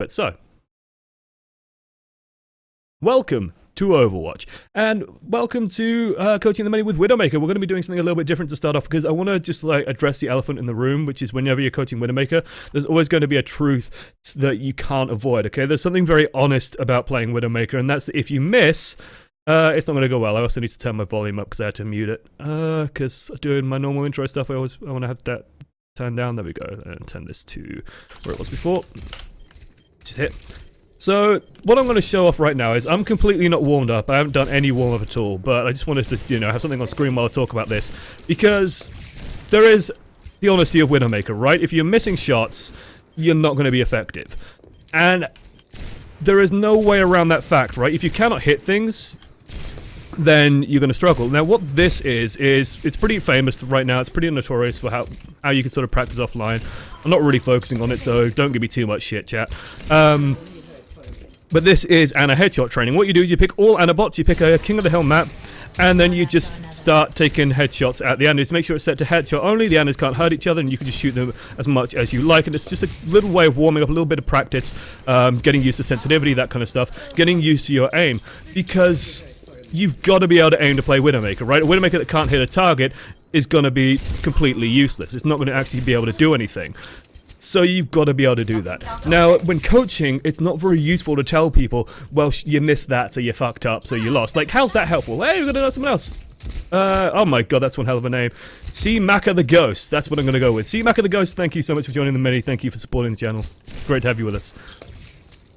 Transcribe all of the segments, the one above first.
But so, welcome to Overwatch, and welcome to Coaching the Many with Widowmaker. We're going to be doing something a little bit different to start off, because I want to just like address the elephant in the room, which is whenever you're coaching Widowmaker, there's always going to be a truth that you can't avoid, okay? There's something very honest about playing Widowmaker, and that's that if you miss, it's not going to go well. I also need to turn my volume up because I had to mute it, because doing my normal intro stuff, I want to have that turned down. There we go, and turn this to where it was before. Just hit. So, what I'm going to show off right now is I'm completely not warmed up. I haven't done any warm-up at all, but I just wanted to, have something on screen while I talk about this, because there is the honesty of Widowmaker, right? If you're missing shots, you're not going to be effective. And there is no way around that fact, right? If you cannot hit things, then you're going to struggle. Now, what this is it's pretty famous right now. It's pretty notorious for how you can sort of practice offline. I'm not really focusing on it, so don't give me too much shit, chat. But this is Ana headshot training. What you do is you pick all Ana bots, you pick a King of the Hill map, and then you just start taking headshots at the Anas. Make sure it's set to headshot only. The Anas can't hurt each other, and you can just shoot them as much as you like. And it's just a little way of warming up, a little bit of practice, getting used to sensitivity, that kind of stuff, getting used to your aim. Because you've got to be able to aim to play Widowmaker, right? A Widowmaker that can't hit a target is going to be completely useless. It's not going to actually be able to do anything. So you've got to be able to do that. Now, when coaching, it's not very useful to tell people, well, you missed that, so you fucked up, so you lost. Like, how's that helpful? Hey, we're going to know someone else. Oh my god, that's one hell of a name. C. Maka the Ghost. That's what I'm going to go with. C. Maka the Ghost, thank you so much for joining the Many. Thank you for supporting the channel. Great to have you with us.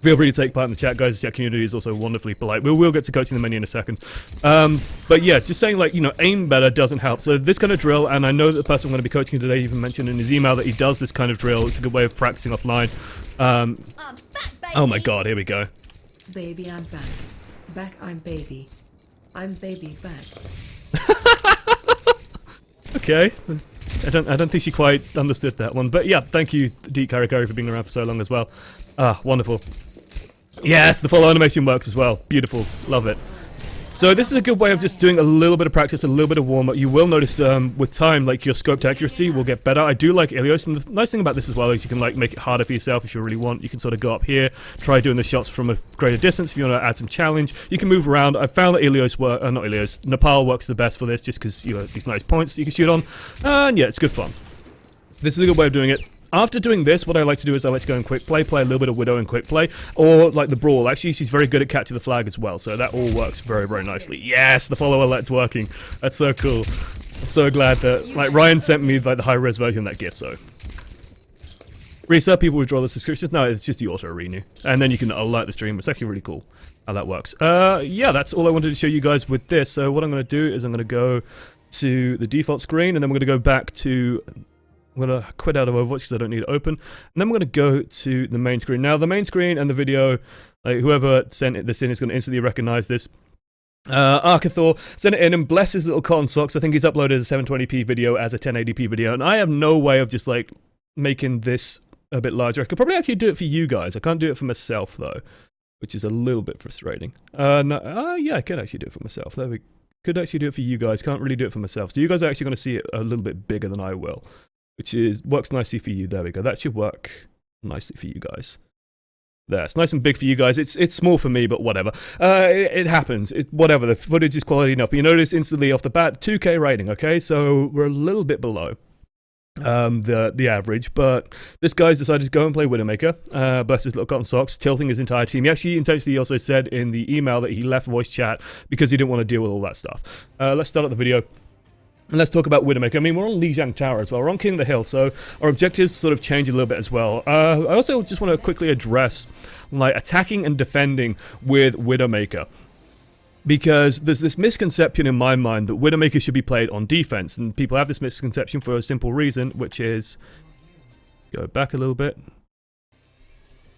Feel free to take part in the chat, guys. The chat community is also wonderfully polite. We will get to Coaching the Many in a second. But yeah, just saying, like, aim better doesn't help. So this kind of drill, and I know that the person I'm going to be coaching today even mentioned in his email that he does this kind of drill. It's a good way of practicing offline. Oh my god, here we go. Baby, I'm back. Back, I'm baby. I'm baby back. Okay. I don't think she quite understood that one. But yeah, thank you, Deep Karikari, for being around for so long as well. Ah, wonderful. Yes, the follow animation works as well. Beautiful. Love it. So this is a good way of just doing a little bit of practice, a little bit of warm-up. You will notice with time, like, your scoped accuracy will get better. I do like Ilios, and the nice thing about this as well is you can, like, make it harder for yourself if you really want. You can sort of go up here, try doing the shots from a greater distance if you want to add some challenge. You can move around. I found that Nepal works the best for this, just because you have these nice points that you can shoot on. And yeah, it's good fun. This is a good way of doing it. After doing this, what I like to do is I like to go in quick play a little bit of Widow in quick play, or like the Brawl. Actually, she's very good at catching the flag as well, so that all works very, very nicely. Yes, the follow alert's working. That's so cool. I'm so glad that, like, Ryan sent me, like, the high-res version of that gift, so. Reset, people withdraw the subscriptions. No, it's just the auto-renew. And then you can alert the stream. It's actually really cool how that works. Yeah, that's all I wanted to show you guys with this. So what I'm going to do is I'm going to go to the default screen, and then we're going to go back to... I'm going to quit out of Overwatch because I don't need it open. And then I'm going to go to the main screen. Now, the main screen and the video, like, whoever sent this in is going to instantly recognize this. Arcathor sent it in, and bless his little cotton socks, I think he's uploaded a 720p video as a 1080p video. And I have no way of just, like, making this a bit larger. I could probably actually do it for you guys. I can't do it for myself, though, which is a little bit frustrating. Yeah, I could actually do it for myself. There we could actually do it for you guys. Can't really do it for myself. So you guys are actually going to see it a little bit bigger than I will. Which works nicely for you. There we go. That should work nicely for you guys. There, it's nice and big for you guys. It's small for me, but whatever. It happens. Whatever. The footage is quality enough. But you notice instantly off the bat, 2K rating. Okay, so we're a little bit below the average. But this guy's decided to go and play Widowmaker. Bless his little cotton socks, tilting his entire team. He actually intentionally also said in the email that he left voice chat because he didn't want to deal with all that stuff. Let's start up the video. And let's talk about Widowmaker. I mean, we're on Lijiang Tower as well. We're on King of the Hill, so our objectives sort of change a little bit as well. I also just want to quickly address, like, attacking and defending with Widowmaker. Because there's this misconception in my mind that Widowmaker should be played on defense. And people have this misconception for a simple reason, which is... Go back a little bit.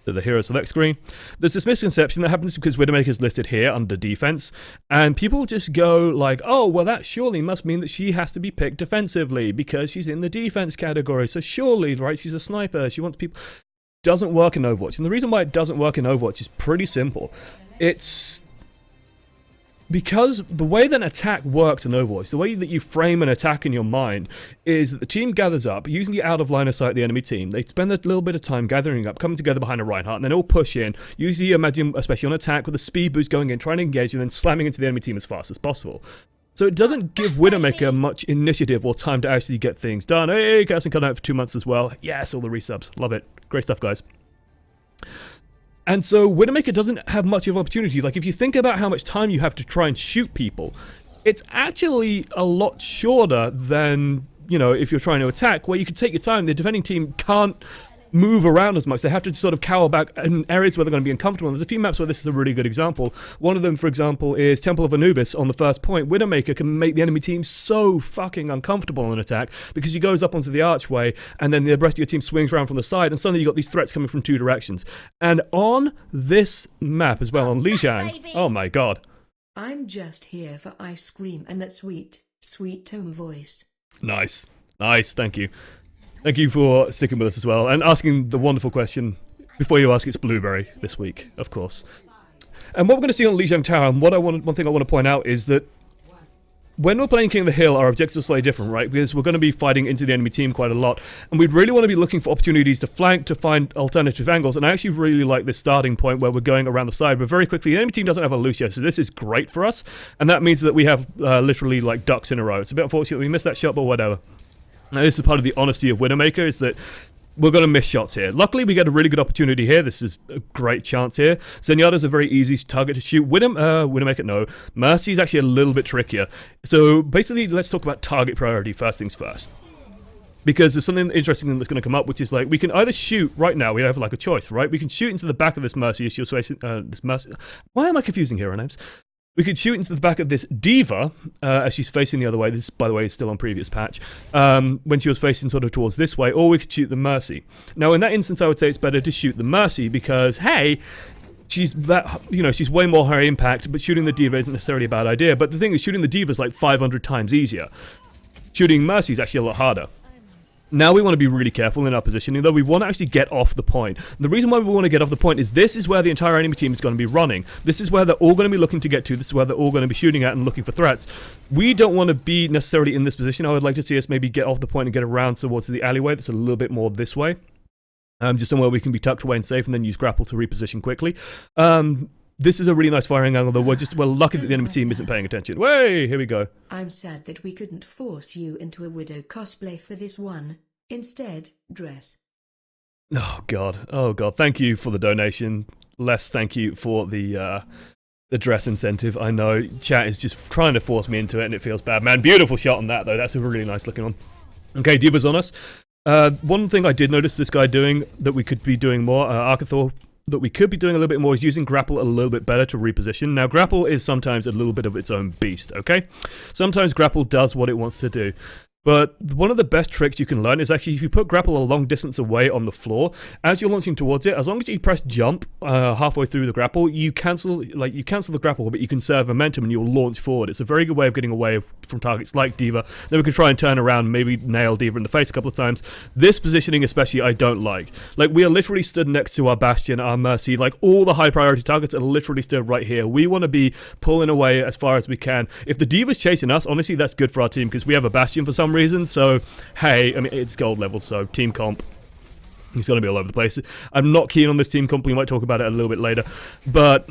To the hero select screen. There's this misconception that happens because Widowmaker is listed here under defense, and people just go like, oh, well, that surely must mean that she has to be picked defensively because she's in the defense category, so surely, right, she's a sniper, she wants people... Doesn't work in Overwatch, and the reason why it doesn't work in Overwatch is pretty simple. It's because the way that an attack works in Overwatch, the way that you frame an attack in your mind, is that the team gathers up, usually out of line of sight of the enemy team. They spend a little bit of time gathering up, coming together behind a Reinhardt, and then all push in. Usually, imagine, especially on attack, with a speed boost going in, trying to engage, and then slamming into the enemy team as fast as possible. So it doesn't give Widowmaker much initiative or time to actually get things done. Hey, Carson coming out for 2 months as well. Yes, all the resubs. Love it. Great stuff, guys. And so Widowmaker doesn't have much of opportunity. Like, if you think about how much time you have to try and shoot people, it's actually a lot shorter than, you know, if you're trying to attack, where you can take your time. The defending team can't move around as much. They have to sort of cower back in areas where they're going to be uncomfortable. And there's a few maps where this is a really good example. One of them, for example, is Temple of Anubis on the first point. Widowmaker can make the enemy team so fucking uncomfortable on an attack because he goes up onto the archway and then the rest of your team swings around from the side and suddenly you've got these threats coming from 2 directions. And on this map as well, on Lijiang, oh my god. I'm just here for ice cream and that sweet, sweet tone voice. Nice. Nice, thank you. Thank you for sticking with us as well and asking the wonderful question. Before you ask, it's Blueberry this week, of course. And what we're going to see on Lijiang Tower, and one thing I want to point out is that when we're playing King of the Hill, our objectives are slightly different, right? Because we're going to be fighting into the enemy team quite a lot, and we'd really want to be looking for opportunities to flank, to find alternative angles, and I actually really like this starting point where we're going around the side, but very quickly, the enemy team doesn't have a Lucio, so this is great for us, and that means that we have literally like ducks in a row. It's a bit unfortunate we missed that shot, but whatever. Now, this is part of the honesty of Widowmaker, is that we're going to miss shots here. Luckily, we get a really good opportunity here. This is a great chance here. Zenyatta's a very easy target to shoot. Widowmaker, no. Mercy is actually a little bit trickier. So, basically, let's talk about target priority first things first. Because there's something interesting that's going to come up, which is like, we can either shoot, right now, we have like a choice, right? We can shoot into the back of this Mercy, this Mercy. Why am I confusing here, names? We could shoot into the back of this Diva, as she's facing the other way. This, by the way, is still on previous patch. When she was facing sort of towards this way, or we could shoot the Mercy. Now, in that instance, I would say it's better to shoot the Mercy because, hey, she's that, you know, she's way more high impact, but shooting the Diva isn't necessarily a bad idea. But the thing is, shooting the Diva is like 500 times easier. Shooting Mercy is actually a lot harder. Now we want to be really careful in our positioning, though. We want to actually get off the point. The reason why we want to get off the point is this is where the entire enemy team is going to be running. This is where they're all going to be looking to get to. This is where they're all going to be shooting at and looking for threats. We don't want to be necessarily in this position. I would like to see us maybe get off the point and get around towards the alleyway that's a little bit more this way. Just somewhere we can be tucked away and safe and then use grapple to reposition quickly. This is a really nice firing angle, though. We're lucky that the enemy team isn't paying attention. Way, here we go. I'm sad that we couldn't force you into a Widow cosplay for this one. Instead, dress. Oh god. Thank you for the donation. Les, thank you for the dress incentive. I know chat is just trying to force me into it, and it feels bad. Man, beautiful shot on that though. That's a really nice looking one. Okay, Diva's on us. One thing I did notice this guy doing that we could be doing more, Arkathor, that we could be doing a little bit more is using grapple a little bit better to reposition. Now, grapple is sometimes a little bit of its own beast, okay? Sometimes grapple does what it wants to do. But one of the best tricks you can learn is actually if you put grapple a long distance away on the floor, as you're launching towards it, as long as you press jump halfway through the grapple, you cancel the grapple, but you conserve momentum and you'll launch forward. It's a very good way of getting away from targets like Diva. Then we can try and turn around and maybe nail Diva in the face a couple of times. This positioning especially I don't like. Like, we are literally stood next to our Bastion, our Mercy, like all the high priority targets are literally stood right here. We want to be pulling away as far as we can. If the Diva's chasing us, honestly, that's good for our team because we have a Bastion for some reason. So, hey, I mean, it's gold level, so team comp, he's going to be all over the place. I'm not keen on this team comp. We might talk about it a little bit later. But,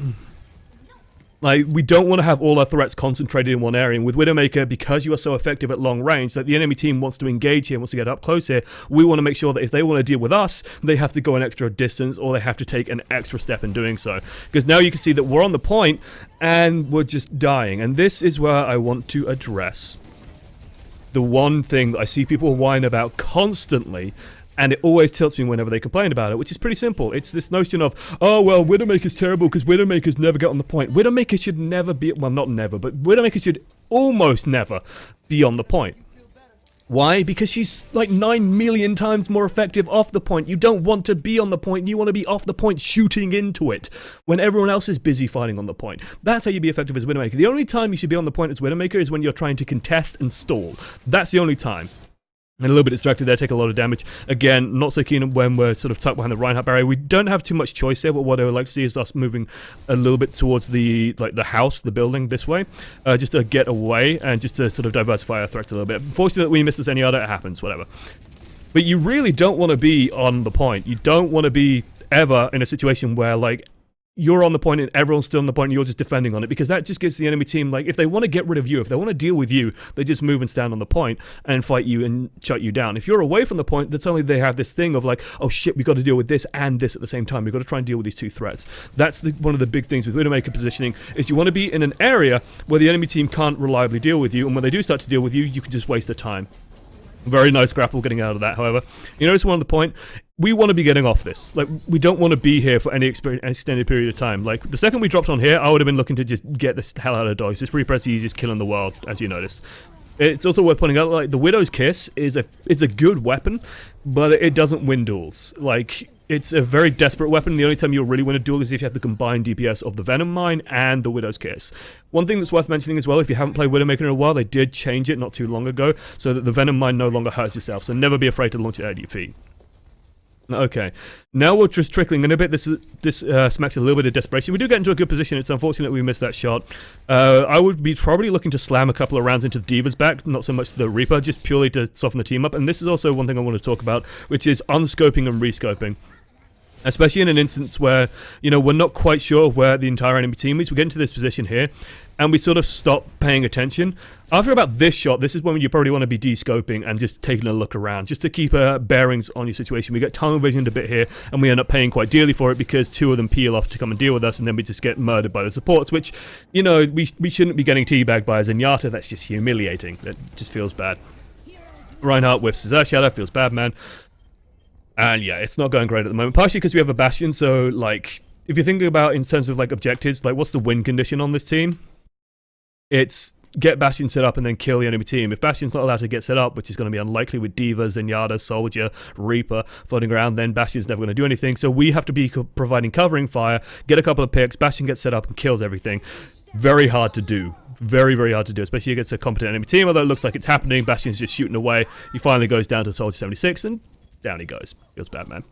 like, we don't want to have all our threats concentrated in one area. And with Widowmaker, because you are so effective at long range, that the enemy team wants to engage here, wants to get up close here, we want to make sure that if they want to deal with us, they have to go an extra distance or they have to take an extra step in doing so. Because now you can see that we're on the point and we're just dying. And this is where I want to address the one thing that I see people whine about constantly, and it always tilts me whenever they complain about it, which is pretty simple. It's this notion of, oh, well, Widowmaker's terrible because Widowmakers never get on the point. Widowmaker should never be, well, not never, but Widowmaker should almost never be on the point. Why? Because she's like 9 million times more effective off the point. You don't want to be on the point. You want to be off the point shooting into it when everyone else is busy fighting on the point. That's how you be effective as Widowmaker. The only time you should be on the point as Widowmaker is when you're trying to contest and stall. That's the only time. And a little bit distracted there, take a lot of damage. Again, not so keen when we're sort of tucked behind the Reinhardt barrier. We don't have too much choice there, but what I would like to see is us moving a little bit towards the house, the building this way, just to get away and just to sort of diversify our threats a little bit. Unfortunately, we miss this any other, it happens, whatever. But you really don't want to be on the point. You don't want to be ever in a situation where, like, you're on the point and everyone's still on the point and you're just defending on it, because that just gives the enemy team, like, if they want to get rid of you, if they want to deal with you, they just move and stand on the point and fight you and shut you down. If you're away from the point, then suddenly they have this thing of like, oh shit, we've got to deal with this and this at the same time. We've got to try and deal with these two threats. That's one of the big things with Widowmaker positioning, is you want to be in an area where the enemy team can't reliably deal with you, and when they do start to deal with you, you can just waste the time. Very nice grapple getting out of that, however. You notice one on the point, we want to be getting off this. Like, we don't want to be here for any extended period of time. Like, the second we dropped on here, I would have been looking to just get this hell out of Dodge. This repress the easiest kill in the world, as you notice. It's also worth pointing out, like, the Widow's Kiss is a good weapon, but it doesn't win duels. Like, it's a very desperate weapon. The only time you'll really win a duel is if you have the combined DPS of the Venom Mine and the Widow's Kiss. One thing that's worth mentioning as well, if you haven't played Widowmaker in a while, they did change it not too long ago, so that the Venom Mine no longer hurts yourself, so never be afraid to launch it at your feet. Okay, now we're just trickling in a bit. This smacks a little bit of desperation. We do get into a good position. It's unfortunate we missed that shot. I would be probably looking to slam a couple of rounds into the D.Va's back, not so much the Reaper, just purely to soften the team up. And this is also one thing I want to talk about, which is unscoping and rescoping. Especially in an instance where, you know, we're not quite sure of where the entire enemy team is. We get into this position here, and we sort of stop paying attention. After about this shot, this is when you probably want to be de-scoping and just taking a look around, just to keep bearings on your situation. We get tunnel visioned a bit here, and we end up paying quite dearly for it because two of them peel off to come and deal with us, and then we just get murdered by the supports, which, you know, we shouldn't be getting teabagged by a Zenyatta. That's just humiliating. That just feels bad. Reinhardt whiffs his Earth Shadow, feels bad, man. And yeah, it's not going great at the moment, partially because we have a Bastion, so, like, if you're thinking about in terms of, like, objectives, like, what's the win condition on this team? It's get Bastion set up and then kill the enemy team. If Bastion's not allowed to get set up, which is going to be unlikely with D.Va, Zenyatta, Soldier, Reaper floating around, then Bastion's never going to do anything, so we have to be providing covering fire, get a couple of picks, Bastion gets set up and kills everything. Very hard to do. Very, very hard to do, especially against a competent enemy team, although it looks like it's happening. Bastion's just shooting away. He finally goes down to Soldier 76, and down he goes. Feels bad, man.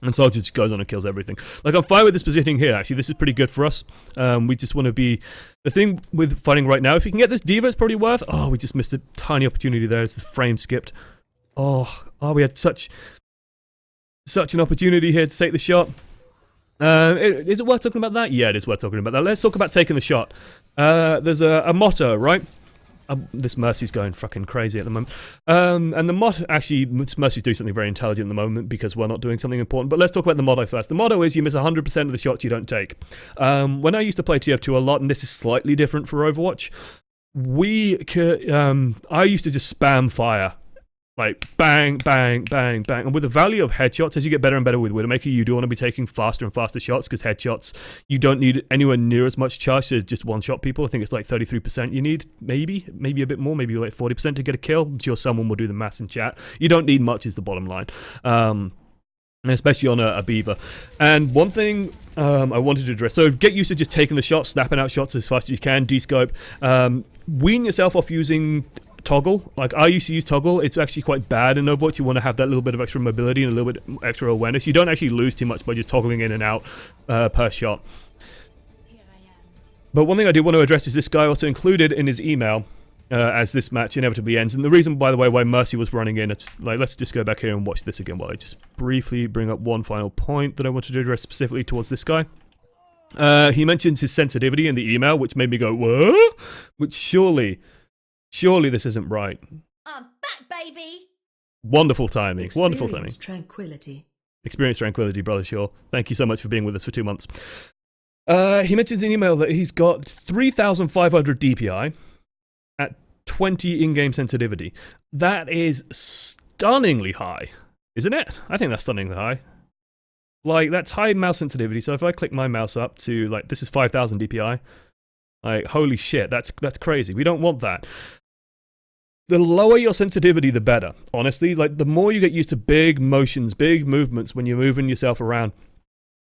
And Soldier just goes on and kills everything. Like, I'm fine with this positioning here, actually. This is pretty good for us. We just want to be... The thing with fighting right now, if you can get this D.Va, it's probably worth... Oh, we just missed a tiny opportunity there as the frame skipped. Oh, we had such an opportunity here to take the shot. Is it worth talking about that? Yeah, it is worth talking about that. Let's talk about taking the shot. There's a motto, right? This Mercy's going fucking crazy at the moment. And the motto, actually, Mercy's doing something very intelligent at the moment because we're not doing something important. But let's talk about the motto first. The motto is you miss 100% of the shots you don't take. When I used to play TF2 a lot, and this is slightly different for Overwatch, I used to just spam fire. Like, bang, bang, bang, bang. And with the value of headshots, as you get better and better with Widowmaker, you do want to be taking faster and faster shots, because headshots, you don't need anywhere near as much charge to just one-shot people. I think it's like 33% you need, maybe a bit more, maybe like 40% to get a kill. I'm sure someone will do the maths in chat. You don't need much is the bottom line. And especially on a Beaver. And one thing I wanted to address, so get used to just taking the shots, snapping out shots as fast as you can, de-scope. Wean yourself off using... toggle. Like, I used to use toggle. It's actually quite bad in Overwatch. You want to have that little bit of extra mobility and a little bit extra awareness. You don't actually lose too much by just toggling in and out per shot. But one thing I do want to address is this guy also included in his email as this match inevitably ends. And the reason, by the way, why Mercy was running in, it's like, let's just go back here and watch this again while I just briefly bring up one final point that I wanted to address specifically towards this guy. He mentions his sensitivity in the email, which made me go, what? Which surely this isn't right. I'm back, baby. Wonderful timing. Wonderful timing. Experience tranquility, brother Shaw. Thank you so much for being with us for 2 months. He mentions in email that he's got 3,500 DPI at 20 in-game sensitivity. That is stunningly high, isn't it? I think that's stunningly high. Like, that's high mouse sensitivity. So if I click my mouse up to, like, this is 5,000 DPI. Like, holy shit, that's crazy. We don't want that. The lower your sensitivity, the better. Honestly, like, the more you get used to big motions, big movements when you're moving yourself around,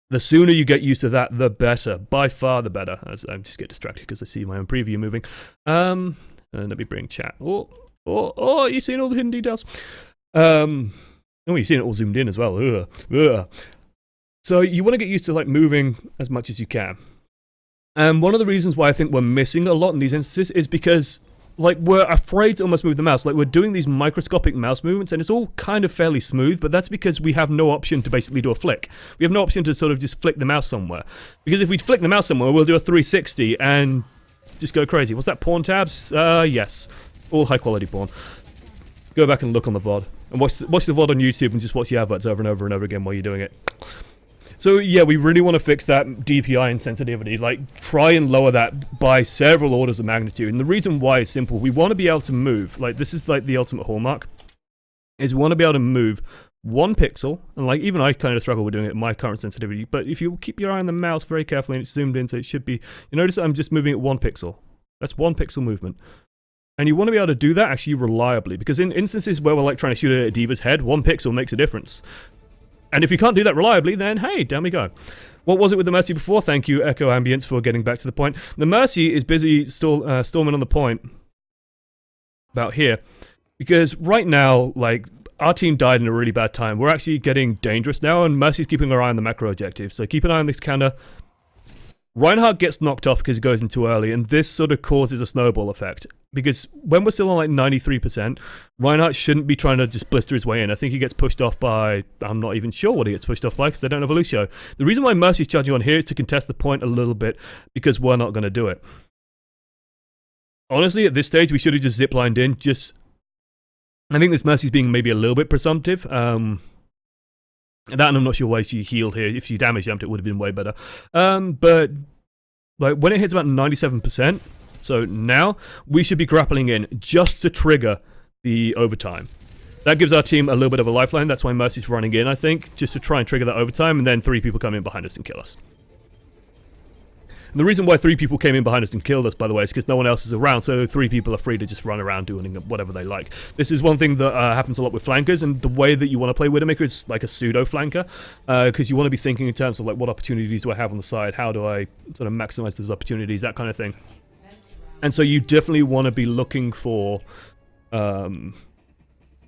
the sooner you get used to that, the better. By far the better. As I just get distracted because I see my own preview moving. Let me bring chat. Oh, Oh, you've seen all the hidden details. Oh, you've seen it all zoomed in as well. Ugh. Ugh. So you want to get used to like moving as much as you can. And one of the reasons why I think we're missing a lot in these instances is because like we're afraid to almost move the mouse. Like we're doing these microscopic mouse movements and it's all kind of fairly smooth, but that's because we have no option to basically do a flick. We have no option to sort of just flick the mouse somewhere. Because if we flick the mouse somewhere, we'll do a 360 and just go crazy. What's that, porn tabs? Yes. All high quality porn. Go back and look on the VOD. And watch the VOD on YouTube and just watch the adverts over and over and over again while you're doing it. So yeah, we really want to fix that DPI and sensitivity, like try and lower that by several orders of magnitude. And the reason why is simple. We want to be able to move, like this is like the ultimate hallmark, is we want to be able to move 1 pixel, and like even I kind of struggle with doing it at my current sensitivity, but if you keep your eye on the mouse very carefully and it's zoomed in so it should be, you notice that I'm just moving at 1 pixel. That's 1 pixel movement. And you want to be able to do that actually reliably, because in instances where we're like trying to shoot at a diva's head, 1 pixel makes a difference. And if you can't do that reliably, then hey, down we go. What was it with the Mercy before? Thank you, Echo Ambience, for getting back to the point. The Mercy is busy storming on the point about here, because right now, like, our team died in a really bad time. We're actually getting dangerous now, and Mercy's keeping her eye on the macro objective. So keep an eye on this counter. Reinhardt gets knocked off because he goes in too early, and this sort of causes a snowball effect. Because when we're still on like 93%, Reinhardt shouldn't be trying to just blister his way in. I think he gets pushed off by, I'm not even sure what he gets pushed off by because I don't have a Lucio. The reason why Mercy's charging on here is to contest the point a little bit, because we're not going to do it. Honestly, at this stage, we should have just ziplined in. I think this Mercy's being maybe a little bit presumptive. That, and I'm not sure why she healed here. If she damage jumped, it would have been way better. But like when it hits about 97%, so now we should be grappling in just to trigger the overtime. That gives our team a little bit of a lifeline. That's why Mercy's running in, I think, just to try and trigger that overtime, and then 3 people come in behind us and kill us. And the reason why 3 people came in behind us and killed us, by the way, is because no one else is around, so 3 people are free to just run around doing whatever they like. This is one thing that happens a lot with flankers, and the way that you want to play Widowmaker is like a pseudo-flanker, because you want to be thinking in terms of like what opportunities do I have on the side, how do I sort of maximize those opportunities, that kind of thing. And so you definitely want to be looking for...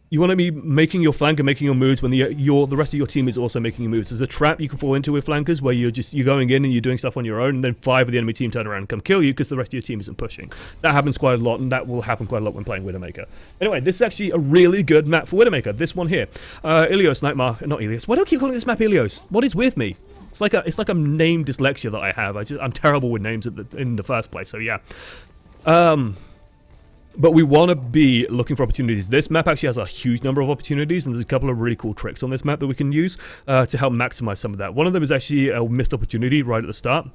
you want to be making your flanker, making your moves when the rest of your team is also making your moves. There's a trap you can fall into with flankers where you're going in and you're doing stuff on your own, and then 5 of the enemy team turn around and come kill you because the rest of your team isn't pushing. That happens quite a lot, and that will happen quite a lot when playing Widowmaker. Anyway, this is actually a really good map for Widowmaker. This one here, Ilios Nightmare, not Ilios. Why do I keep calling this map Ilios? What is with me? It's like a name dyslexia that I have. I'm terrible with names in the first place. So yeah. But we want to be looking for opportunities. This map actually has a huge number of opportunities, and there's a couple of really cool tricks on this map that we can use to help maximize some of that. One of them is actually a missed opportunity right at the start.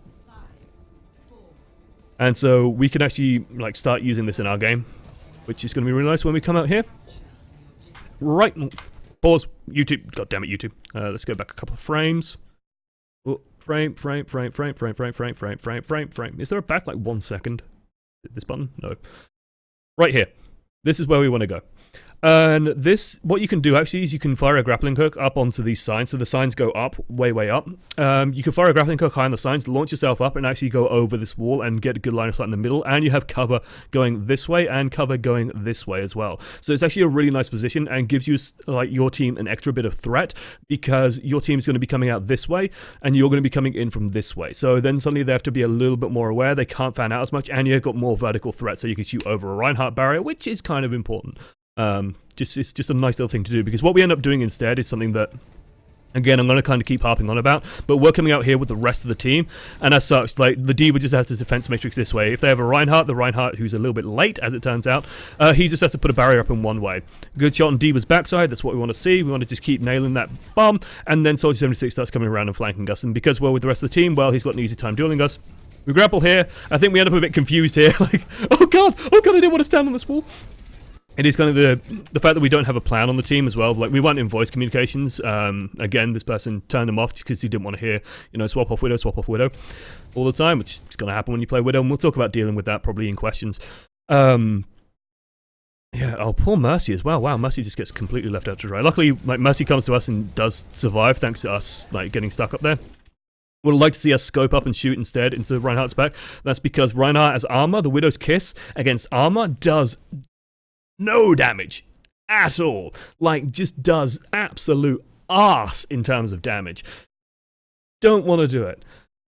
And so we can actually like start using this in our game, which is going to be really nice when we come out here. Right, pause, YouTube, god damn it, YouTube. Let's go back a couple of frames. Oh, frame. Is there a back like 1 second? This button? No. Right here. This is where we want to go. And this, what you can do actually is you can fire a grappling hook up onto these signs, so the signs go up, way up. You can fire a grappling hook high on the signs, launch yourself up, and actually go over this wall and get a good line of sight in the middle, and you have cover going this way and cover going this way as well. So it's actually a really nice position and gives you like your team an extra bit of threat, because your team is going to be coming out this way, and you're going to be coming in from this way. So then suddenly they have to be a little bit more aware, they can't fan out as much, and you've got more vertical threat, so you can shoot over a Reinhardt barrier, which is kind of important. It's just a nice little thing to do, because what we end up doing instead is something that, again, I'm going to kind of keep harping on about, but we're coming out here with the rest of the team, and as such, like, the Diva just has the defense matrix this way. If they have a Reinhardt, the Reinhardt, who's a little bit late, as it turns out, he just has to put a barrier up in one way. Good shot on Diva's backside, that's what we want to see. We want to just keep nailing that bomb, and then Soldier 76 starts coming around and flanking us, and because we're with the rest of the team, well, he's got an easy time dueling us. We grapple here. I think we end up a bit confused here, like, oh god, I didn't want to stand on this wall. It is kind of the fact that we don't have a plan on the team as well. Like, we weren't in voice communications. Again, this person turned them off because he didn't want to hear, you know, swap off Widow all the time, which is going to happen when you play Widow, and we'll talk about dealing with that probably in questions. Yeah, oh, poor Mercy as well. Wow, Mercy just gets completely left out to dry. Luckily, like, Mercy comes to us and does survive thanks to us, like, getting stuck up there. Would like to see us scope up and shoot instead into Reinhardt's back. That's because Reinhardt has armor. The Widow's Kiss against armor does no damage at all. Like, just does absolute arse in terms of damage. Don't want to do it.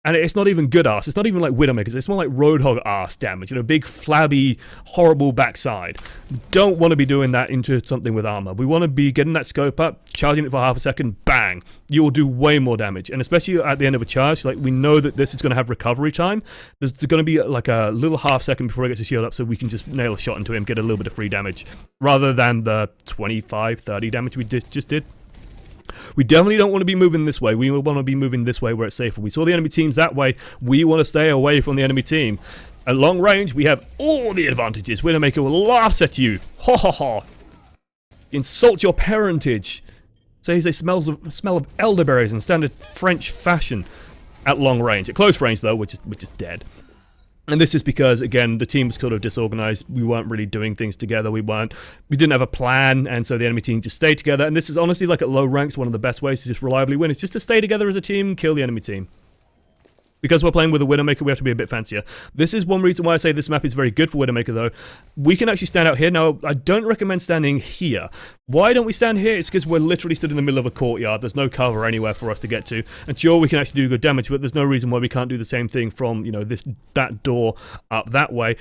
And it's not even good arse. It's not even like Widowmakers. It's more like Roadhog arse damage. You know, big, flabby, horrible backside. Don't want to be doing that into something with armor. We want to be getting that scope up, charging it for half a second, bang. You will do way more damage. And especially at the end of a charge, like, we know that this is going to have recovery time. There's going to be like a little half second before it gets a shield up, so we can just nail a shot into him, get a little bit of free damage, rather than the 25, 30 damage we just did. We definitely don't want to be moving this way. We want to be moving this way where it's safer. We saw the enemy teams that way. We want to stay away from the enemy team. At long range, we have all the advantages. Widowmaker will laugh at you. Ha ha ha. Insult your parentage. Says they smell of elderberries in standard French fashion at long range. At close range, though, we're just dead. And this is because, again, the team was sort of disorganized. We weren't really doing things together. We didn't have a plan, and so the enemy team just stayed together. And this is honestly, like, at low ranks, one of the best ways to just reliably win is just to stay together as a team and kill the enemy team. Because we're playing with a Widowmaker, we have to be a bit fancier. This is one reason why I say this map is very good for Widowmaker, though. We can actually stand out here. Now, I don't recommend standing here. Why don't we stand here? It's because we're literally stood in the middle of a courtyard. There's no cover anywhere for us to get to. And sure, we can actually do good damage, but there's no reason why we can't do the same thing from, you know, that door up that way.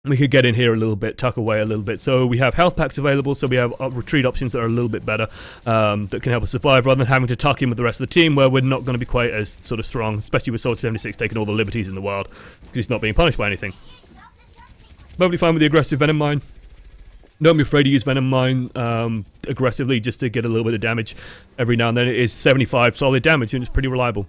We could get in here a little bit, tuck away a little bit. So we have health packs available, so we have retreat options that are a little bit better, that can help us survive, rather than having to tuck in with the rest of the team where we're not going to be quite as sort of strong, especially with Soldier 76 taking all the liberties in the world, because he's not being punished by anything. Perfectly fine with the aggressive Venom Mine. Don't be afraid to use Venom Mine aggressively just to get a little bit of damage every now and then. It is 75 solid damage, and it's pretty reliable.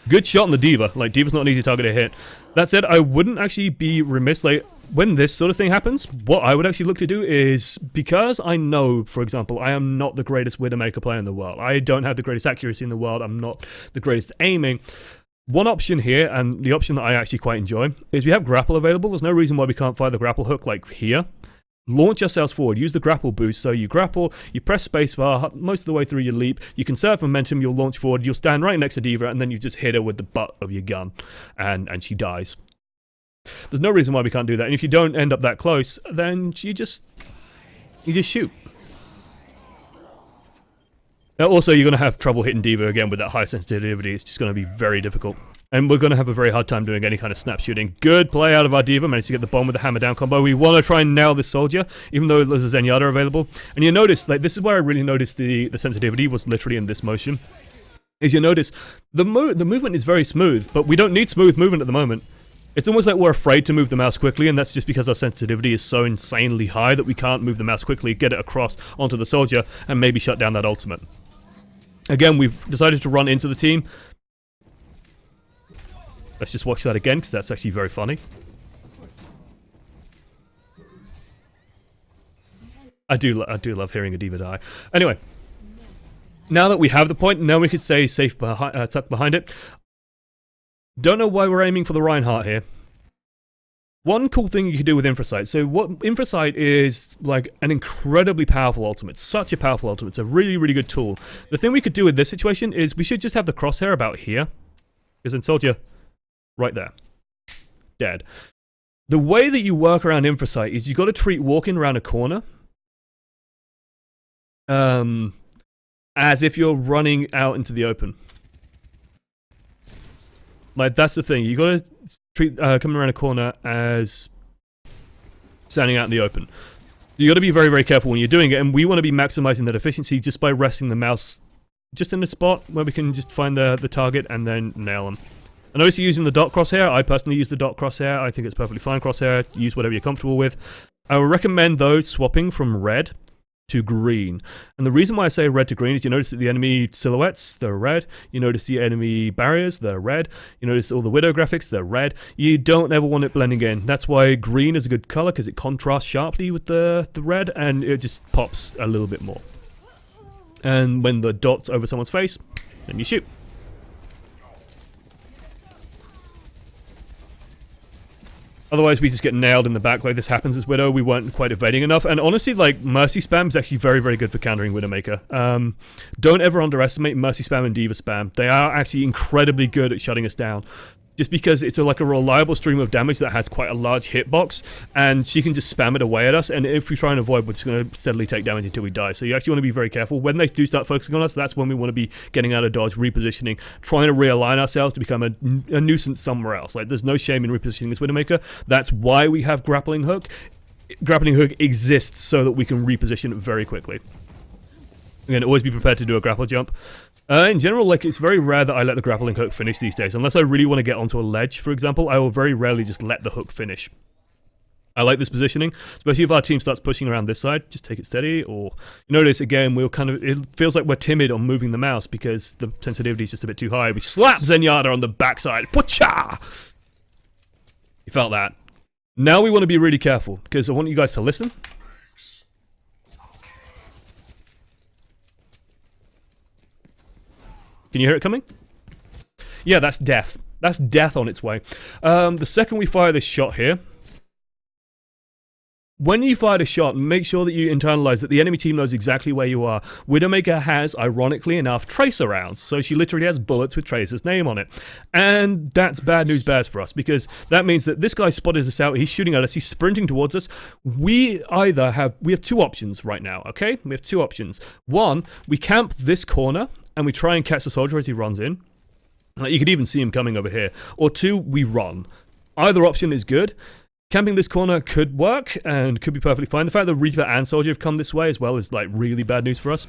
Good shot on the D.Va. Like, D.Va's not an easy target to hit. That said, I wouldn't actually be remiss, like, when this sort of thing happens, what I would actually look to do is, because I know, for example, I am not the greatest Widowmaker player in the world. I don't have the greatest accuracy in the world. I'm not the greatest aiming. One option here, and the option that I actually quite enjoy, is we have grapple available. There's no reason why we can't fire the grapple hook like here. Launch yourselves forward, use the grapple boost, so you grapple, you press spacebar most of the way through your leap, you conserve momentum, you'll launch forward, you'll stand right next to D.Va, and then you just hit her with the butt of your gun, and she dies. There's no reason why we can't do that, and if you don't end up that close, then you just shoot. Now also, you're going to have trouble hitting D.Va again with that high sensitivity. It's just going to be very difficult. And we're going to have a very hard time doing any kind of snap shooting. Good play out of our D.Va. Managed to get the bomb with the hammer down combo. We want to try and nail this soldier, even though there's a Zenyatta available. And you notice, like, this is where I really noticed the sensitivity was literally in this motion. Is you notice, the movement is very smooth, but we don't need smooth movement at the moment. It's almost like we're afraid to move the mouse quickly, and that's just because our sensitivity is so insanely high that we can't move the mouse quickly, get it across onto the soldier, and maybe shut down that ultimate. Again, we've decided to run into the team. Let's just watch that again, because that's actually very funny. I do love hearing a D.Va die. Anyway, now that we have the point, now we could stay safe tucked behind it. Don't know why we're aiming for the Reinhardt here. One cool thing you could do with Infrasight. So what Infrasight is like an incredibly powerful ultimate. Such a powerful ultimate. It's a really, really good tool. The thing we could do with this situation is we should just have the crosshair about here. Because then soldier... right there. Dead. The way that you work around Infrasight is you've got to treat walking around a corner as if you're running out into the open. Like, that's the thing. You've got to treat coming around a corner as standing out in the open. You've got to be very, very careful when you're doing it, and we want to be maximizing that efficiency just by resting the mouse just in a spot where we can just find the target and then nail them. I notice you're using the dot crosshair. I personally use the dot crosshair. I think it's perfectly fine crosshair. Use whatever you're comfortable with. I would recommend, though, swapping from red to green. And the reason why I say red to green is you notice that the enemy silhouettes, they're red. You notice the enemy barriers, they're red. You notice all the widow graphics, they're red. You don't ever want it blending in. That's why green is a good color, because it contrasts sharply with the red, and it just pops a little bit more. And when the dot's over someone's face, then you shoot. Otherwise, we just get nailed in the back like this happens as Widow. We weren't quite evading enough. And honestly, like, Mercy Spam is actually very, very good for countering Widowmaker. Don't ever underestimate Mercy Spam and D.Va Spam. They are actually incredibly good at shutting us down. just because it's like a reliable stream of damage that has quite a large hitbox, and she can just spam it away at us, and if we try and avoid, we're just going to steadily take damage until we die. So you actually want to be very careful. When they do start focusing on us, that's when we want to be getting out of dodge, repositioning, trying to realign ourselves to become a nuisance somewhere else. Like, there's no shame in repositioning this Widowmaker. That's why we have Grappling Hook. Grappling Hook exists so that we can reposition very quickly. Again, always be prepared to do a grapple jump. In general, like, it's very rare that I let the grappling hook finish these days. Unless I really want to get onto a ledge, for example, I will very rarely just let the hook finish. I like this positioning, especially if our team starts pushing around this side. Just take it steady, or you notice again, it feels like we're timid on moving the mouse because the sensitivity is just a bit too high. We slap Zenyatta on the backside. Pwacha! You felt that. Now we want to be really careful because I want you guys to listen. Can you hear it coming? Yeah, that's death. That's death on its way. The second we fire this shot here, when you fire the shot, make sure that you internalize that the enemy team knows exactly where you are. Widowmaker has, ironically enough, tracer rounds. So she literally has bullets with Tracer's name on it. And that's bad news bears for us, because that means that this guy spotted us out, he's shooting at us, he's sprinting towards us. We have two options right now, okay? We have two options. One, we camp this corner, and we try and catch the soldier as he runs in. Like, you could even see him coming over here. Or two, we run. Either option is good. Camping this corner could work and could be perfectly fine. The fact that Reaper and Soldier have come this way as well is like really bad news for us.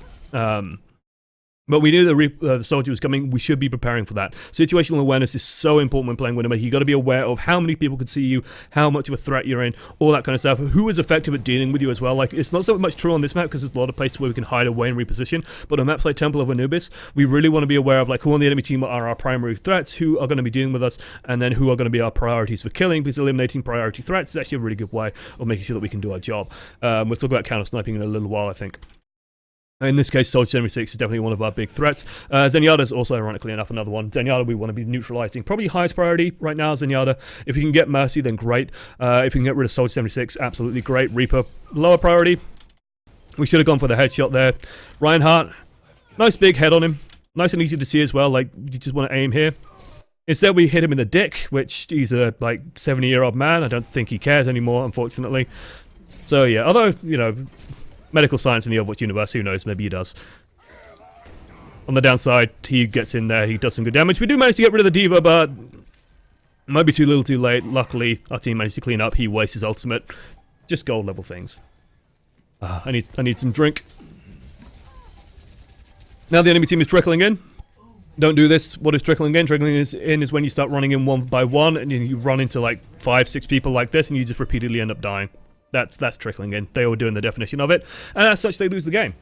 But we knew that the Soldier was coming. We should be preparing for that. Situational awareness is so important when playing Widowmaker. You got to be aware of how many people can see you, how much of a threat you're in, all that kind of stuff. Who is effective at dealing with you as well. Like, it's not so much true on this map because there's a lot of places where we can hide away and reposition. But on maps like Temple of Anubis, we really want to be aware of like who on the enemy team are our primary threats, who are going to be dealing with us, and then who are going to be our priorities for killing. Because eliminating priority threats is actually a really good way of making sure that we can do our job. We'll talk about counter sniping in a little while, I think. In this case, Soldier 76 is definitely one of our big threats. Zenyatta is also, ironically enough, another one. Zenyatta we want to be neutralizing. Probably highest priority right now is Zenyatta. If you can get Mercy, then great. If you can get rid of Soldier 76, absolutely great. Reaper, lower priority. We should have gone for the headshot there. Reinhardt, nice big head on him. Nice and easy to see as well. Like, you just want to aim here. Instead, we hit him in the dick, which he's a, like, 70-year-old man. I don't think he cares anymore, unfortunately. So, yeah, although, you know, medical science in the Overwatch universe, who knows, maybe he does. On the downside, he gets in there, he does some good damage. We do manage to get rid of the D.Va, but it might be too little too late. Luckily, our team managed to clean up. He wastes his ultimate. Just gold level things. I need some drink. Now the enemy team is trickling in. Don't do this. What is trickling in? Trickling in is when you start running in one by one, and you run into like 5-6 people like this, and you just repeatedly end up dying. That's trickling in. They were doing the definition of it, and as such, they lose the game.